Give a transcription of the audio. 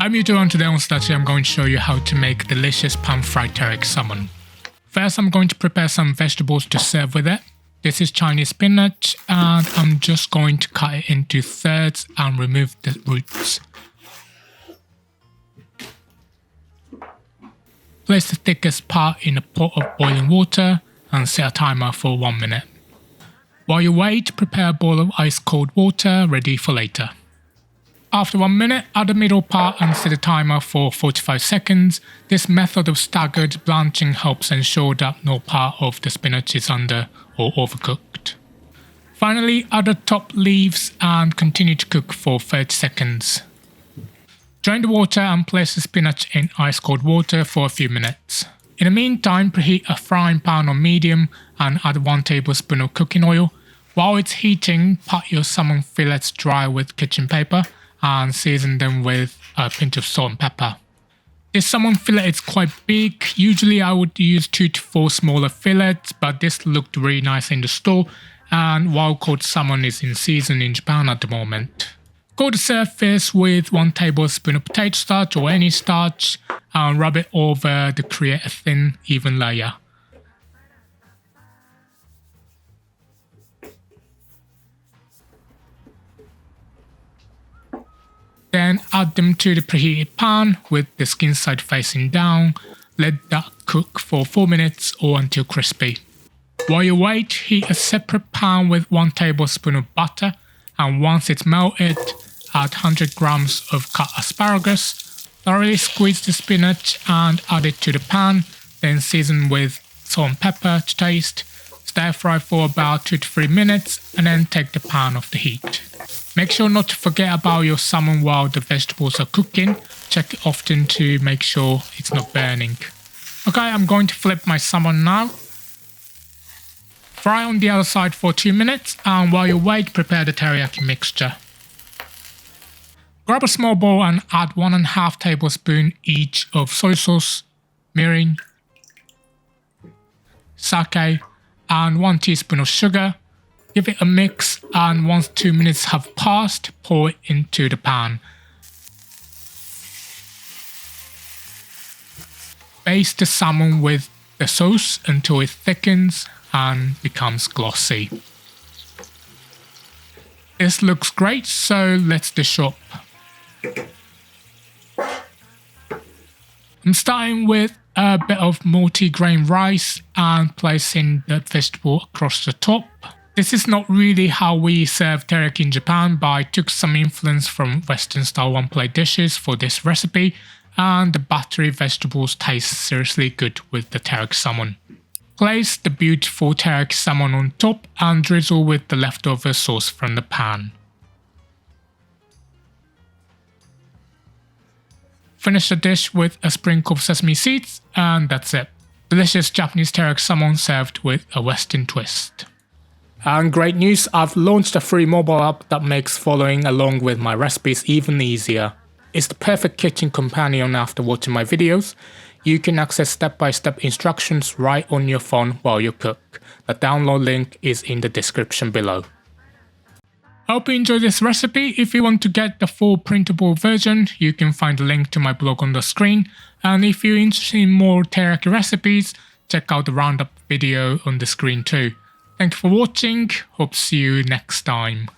I'm Yuto, and today on Starch I'm going to show you how to make delicious pan-fried teriyaki salmon. First I'm going to prepare some vegetables to serve with it. This is Chinese spinach and I'm just going to cut it into thirds and remove the roots. Place the thickest part in a pot of boiling water and set a timer for 1 minute. While you wait, prepare a bowl of ice cold water ready for later. After 1 minute, add the middle part and set a timer for 45 seconds. This method of staggered blanching helps ensure that no part of the spinach is under or overcooked. Finally, add the top leaves and continue to cook for 30 seconds. Drain the water and place the spinach in ice cold water for a few minutes. In the meantime, preheat a frying pan on medium and add 1 tablespoon of cooking oil. While it's heating, pat your salmon fillets dry with kitchen paper and season them with a pinch of salt and pepper. This salmon fillet is quite big. Usually I would use 2 to 4 smaller fillets, but this looked really nice in the store, and wild caught salmon is in season in Japan at the moment. Coat the surface with 1 tablespoon of potato starch or any starch and rub it over to create a thin, even layer. Then add them to the preheated pan with the skin side facing down. Let that cook for 4 minutes or until crispy. While you wait, heat a separate pan with 1 tablespoon of butter, and once it's melted, add 100 grams of cut asparagus. Thoroughly squeeze the spinach and add it to the pan, then season with salt and pepper to taste. Stir fry for about 2 to 3 minutes and then take the pan off the heat. Make sure not to forget about your salmon while the vegetables are cooking. Check it often to make sure it's not burning. Okay, I'm going to flip my salmon now. Fry on the other side for 2 minutes, and while you wait, prepare the teriyaki mixture. Grab a small bowl and add 1.5 tablespoons each of soy sauce, mirin, sake, and 1 teaspoon of sugar. Give it a mix, and once 2 minutes have passed, pour it into the pan. Baste the salmon with the sauce until it thickens and becomes glossy. This looks great, so let's dish up. I'm starting with a bit of multi-grain rice and placing the vegetable across the top. This is not really how we serve teriyaki in Japan, but I took some influence from Western style one-plate dishes for this recipe, and the buttery vegetables taste seriously good with the teriyaki salmon. Place the beautiful teriyaki salmon on top and drizzle with the leftover sauce from the pan. Finish the dish with a sprinkle of sesame seeds, and that's it. Delicious Japanese teriyaki salmon served with a Western twist. And great news, I've launched a free mobile app that makes following along with my recipes even easier. It's the perfect kitchen companion after watching my videos. You can access step-by-step instructions right on your phone while you cook. The download link is in the description below. Hope you enjoyed this recipe. If you want to get the full printable version, you can find the link to my blog on the screen. And if you're interested in more teriyaki recipes, check out the roundup video on the screen too. Thank you for watching, hope to see you next time.